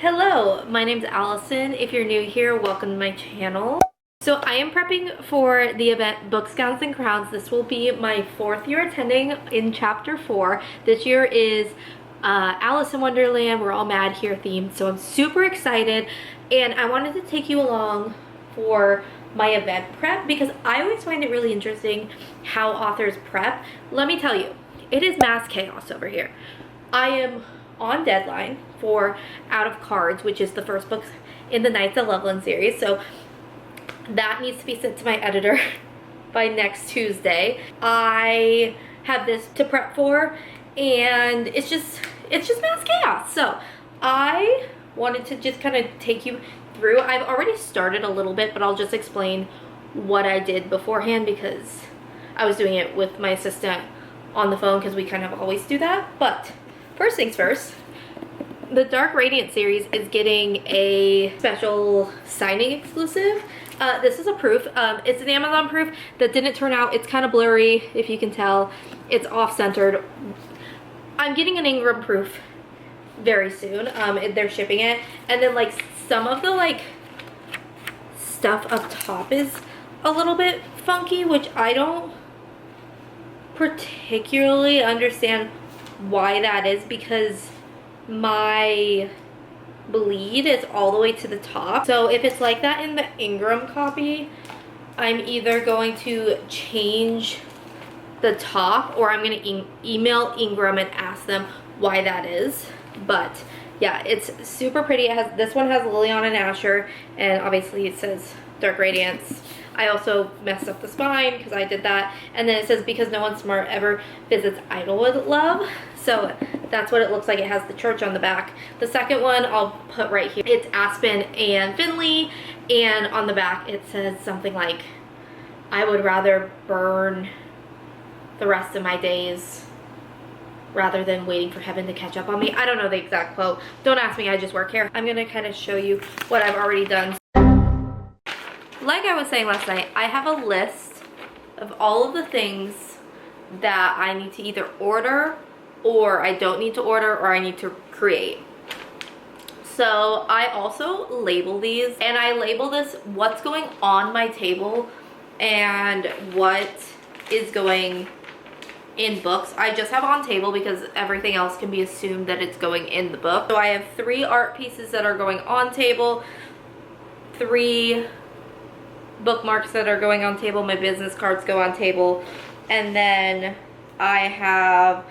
Hello, my name's Allison. If you're new here, welcome to my channel. So I am prepping for the event Books, Gowns, and Crowns. This will be my 4th year attending in chapter 4. This year is Alice in Wonderland, We're All Mad Here themed, so I'm super excited, and I wanted to take you along for my event prep because I always find it really interesting how authors prep. Let me tell you, it is mass chaos over here. I am on deadline for Out of Cards, which is the first book in the Knights of Lovelen series, so that needs to be sent to my editor by next Tuesday. I have this to prep for, and it's just mass chaos. So I wanted to just kind of take you through. I've already started a little bit, but I'll just explain what I did beforehand because I was doing it with my assistant on the phone because we kind of always do that. But first things first, the Dark Radiance series is getting a special signing exclusive. This is a proof. It's an Amazon proof that didn't turn out. It's kind of blurry, if you can tell. It's off-centered. I'm getting an Ingram proof very soon. They're shipping it. And then, like, some of the, like, stuff up top is a little bit funky, which I don't particularly understand why that is, because my bleed is all the way to the top. So if it's like that in the Ingram copy, I'm either going to change the top or I'm going to email Ingram and ask them why that is. But yeah, it's super pretty. It has, this one has Liliana and Asher, and obviously it says Dark Radiance. I also messed up the spine because I did that. And then it says, because no one smart ever visits Idlewood Love. So that's what it looks like. It has the church on the back. The second one I'll put right here. It's Aspen and Finley. And on the back it says something like, I would rather burn the rest of my days rather than waiting for heaven to catch up on me. I don't know the exact quote. Don't ask me, I just work here. I'm going to kind of show you what I've already done. Like I was saying last night, I have a list of all of the things that I need to either order or I don't need to order or I need to create. So I also label these, and I label this what's going on my table and what is going in books. I just have on table because everything else can be assumed that it's going in the book. So I have 3 art pieces that are going on table, 3 bookmarks that are going on table, my business cards go on table, and then I have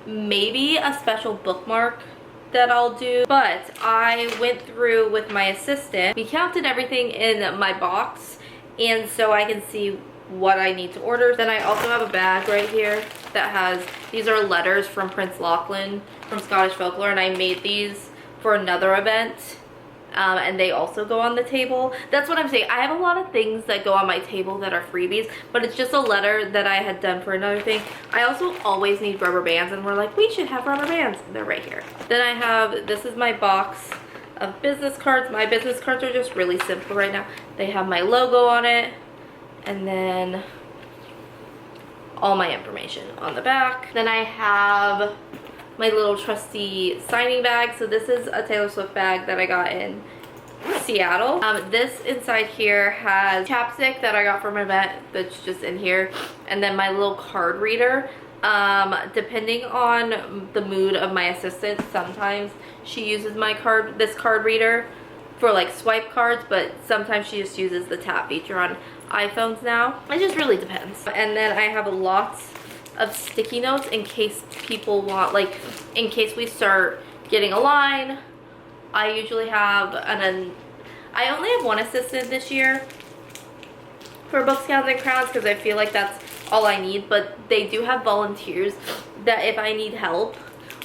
maybe a special bookmark that I'll do. But I went through with my assistant, we counted everything in my box, and so I can see what I need to order. Then I also have a bag right here that has, these are letters from Prince Lachlan from Scottish Folklore, and I made these for another event. And they also go on the table. That's what I'm saying. I have a lot of things that go on my table that are freebies, but it's just a letter that I had done for another thing. I also always need rubber bands, and we're like, we should have rubber bands. They're right here. Then I have, this is my box of business cards. My business cards are just really simple right now. They have my logo on it, and then all my information on the back. Then I have my little trusty signing bag. So this is a Taylor Swift bag that I got in Seattle. This inside here has chapstick that I got from an event that's just in here, and then my little card reader. Depending on the mood of my assistant, sometimes she uses this card reader for like swipe cards, but sometimes she just uses the tap feature on iPhones now. It just really depends. And then I have lots of sticky notes in case people want, like, in case we start getting a line. I usually have I only have one assistant this year for Books, Gowns, and Crowns because I feel like that's all I need, but they do have volunteers that if I need help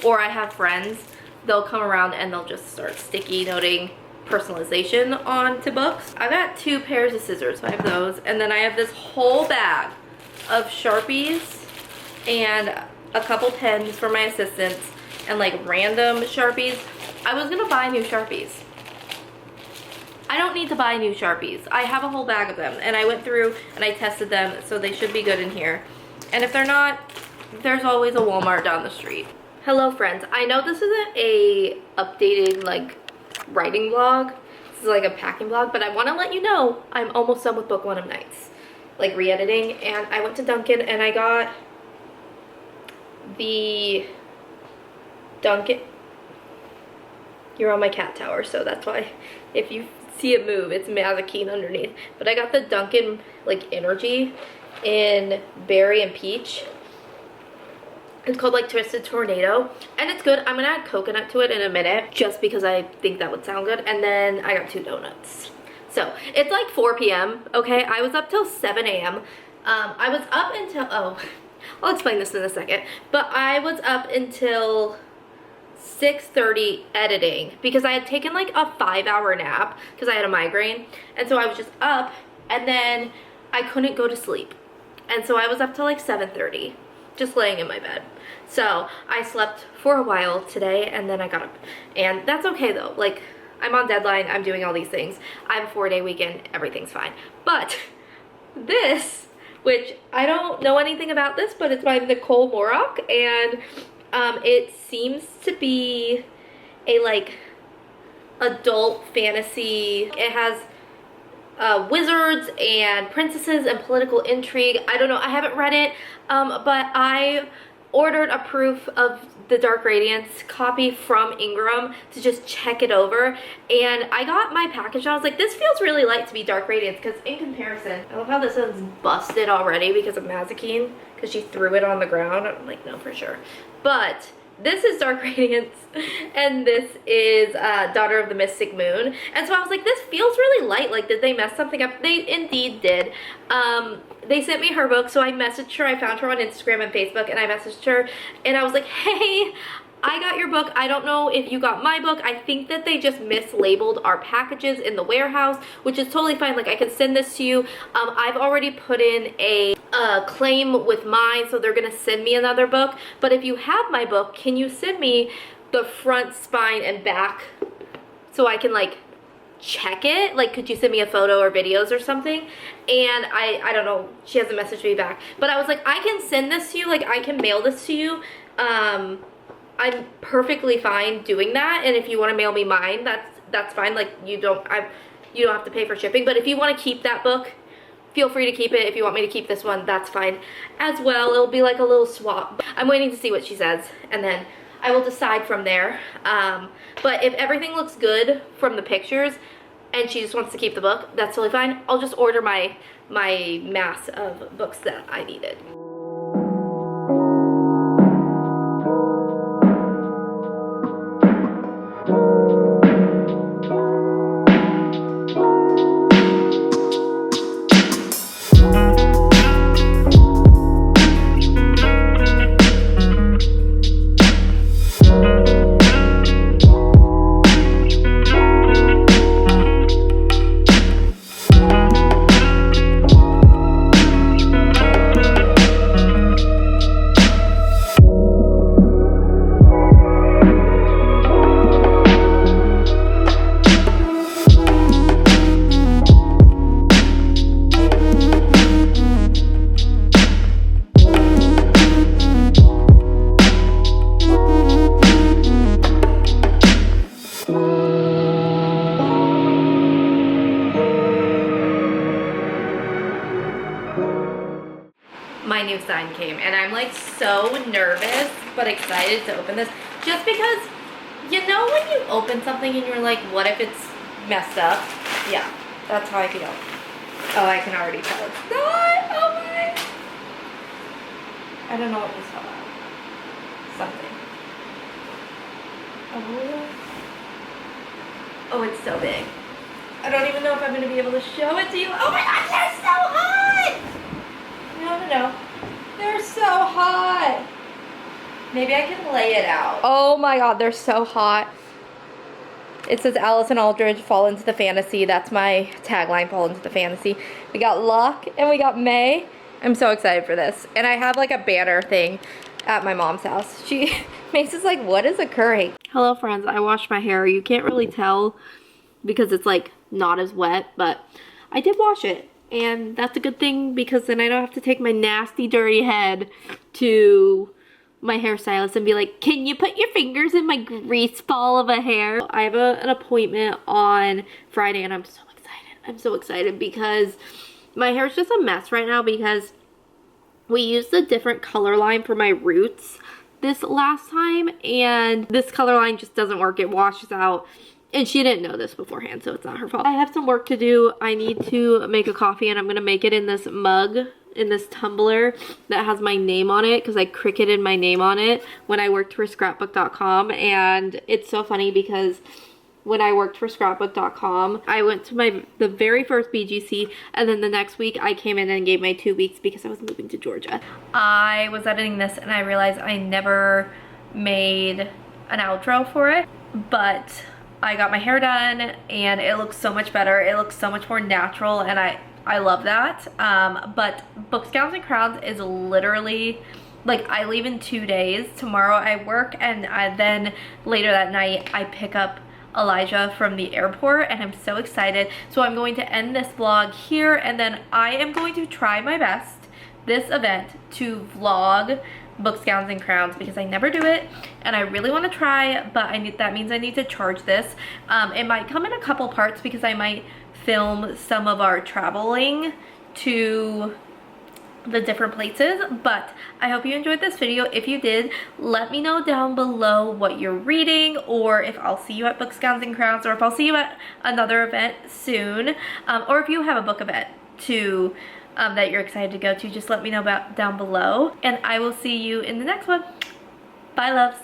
or I have friends, they'll come around and they'll just start sticky noting personalization onto books. I've got 2 pairs of scissors, so I have those, and then I have this whole bag of Sharpies and a couple pens for my assistants and like random Sharpies. I was gonna buy new Sharpies. I don't need to buy new Sharpies. I have a whole bag of them, and I went through and I tested them, so they should be good in here. And if they're not, there's always a Walmart down the street. Hello friends, I know this isn't a updated like writing vlog. This is like a packing vlog, but I want to let you know I'm almost done with book 1 of Nights, like re-editing. And I went to Dunkin' and I got the Dunkin'. You're on my cat tower, so that's why if you see it move, it's Mazikeen underneath. But I got the Dunkin' like energy in berry and peach. It's called like Twisted Tornado, and it's good. I'm gonna add coconut to it in a minute just because I think that would sound good. And then I got 2 donuts. So it's like 4 p.m. okay, I was up till 7 a.m. I was up until, I'll explain this in a second, but I was up until 6:30 editing because I had taken like a 5-hour nap because I had a migraine, and so I was just up, and then I couldn't go to sleep, and so I was up till like 7:30 just laying in my bed. So I slept for a while today, and then I got up, and that's okay though. Like, I'm on deadline, I'm doing all these things, I have a 4-day weekend, everything's fine. But this, which I don't know anything about this, but it's by Nicole Morrock, and it seems to be a like adult fantasy. It has wizards and princesses and political intrigue. I don't know, I haven't read it, but I ordered a proof of the Dark Radiance copy from Ingram to just check it over, and I got my package and I was like, this feels really light to be Dark Radiance, because in comparison, I love how this one's busted already because of Mazikeen, because she threw it on the ground. I'm like, no, for sure. But this is Dark Radiance, and this is Daughter of the Mystic Moon. And so I was like, this feels really light. Like, did they mess something up? They indeed did. They sent me her book, so I messaged her. I found her on Instagram and Facebook, and I messaged her, and I was like, hey, I got your book. I don't know if you got my book. I think that they just mislabeled our packages in the warehouse, which is totally fine. Like, I can send this to you. I've already put in a claim with mine, so they're gonna send me another book. But if you have my book, can you send me the front, spine, and back so I can like check it? Like, could you send me a photo or videos or something? And I don't know, she hasn't messaged me back, but I was like, I can send this to you, like I can mail this to you. I'm perfectly fine doing that, and if you want to mail me mine, that's fine. Like, you don't have to pay for shipping. But if you want to keep that book, feel free to keep it. If you want me to keep this one, that's fine as well. It'll be like a little swap. I'm waiting to see what she says, and then I will decide from there. But if everything looks good from the pictures and she just wants to keep the book, that's totally fine. I'll just order my mass of books that I needed. My new sign came, and I'm like so nervous but excited to open this, just because, you know, when you open something and you're like, what if it's messed up? Yeah, that's how I feel. Oh, I can already tell it's not. Oh my. I don't know what you saw. Something. Oh, it's so big. I don't even know if I'm going to be able to show it to you. Oh my gosh, they're so hot! No. They're so hot. Maybe I can lay it out. Oh my god, they're so hot. It says Allison Aldridge, fall into the fantasy. That's my tagline, fall into the fantasy. We got Locke and we got May. I'm so excited for this. And I have like a banner thing at my mom's house. Mace is like, what is occurring? Hello friends, I washed my hair. You can't really tell because it's like not as wet, but I did wash it. And that's a good thing because then I don't have to take my nasty dirty head to my hairstylist and be like, can you put your fingers in my grease ball of a hair? I have an appointment on Friday and I'm so excited. I'm so excited because my hair is just a mess right now because we used a different color line for my roots this last time and this color line just doesn't work. It washes out. And she didn't know this beforehand, so it's not her fault. I have some work to do. I need to make a coffee and I'm gonna make it in this mug, in this tumbler that has my name on it because I cricketed my name on it when I worked for scrapbook.com. And it's so funny because when I worked for scrapbook.com, I went to the very first BGC and then the next week I came in and gave my 2 weeks because I was moving to Georgia. I was editing this and I realized I never made an outro for it, but I got my hair done and it looks so much better. It looks so much more natural and I love that. But Books, Gowns, and Crowns is literally, like, I leave in 2 days. Tomorrow I work and then later that night I pick up Elijah from the airport and I'm so excited. So I'm going to end this vlog here and then I am going to try my best this event to vlog Books, Gowns, and Crowns because I never do it and I really want to try, but that means I need to charge this. It might come in a couple parts because I might film some of our traveling to the different places, but I hope you enjoyed this video. If you did, let me know down below what you're reading or if I'll see you at Books, Gowns, and Crowns or if I'll see you at another event soon, or if you have a book event to that you're excited to go to, just let me know about down below and I will see you in the next one. Bye, loves.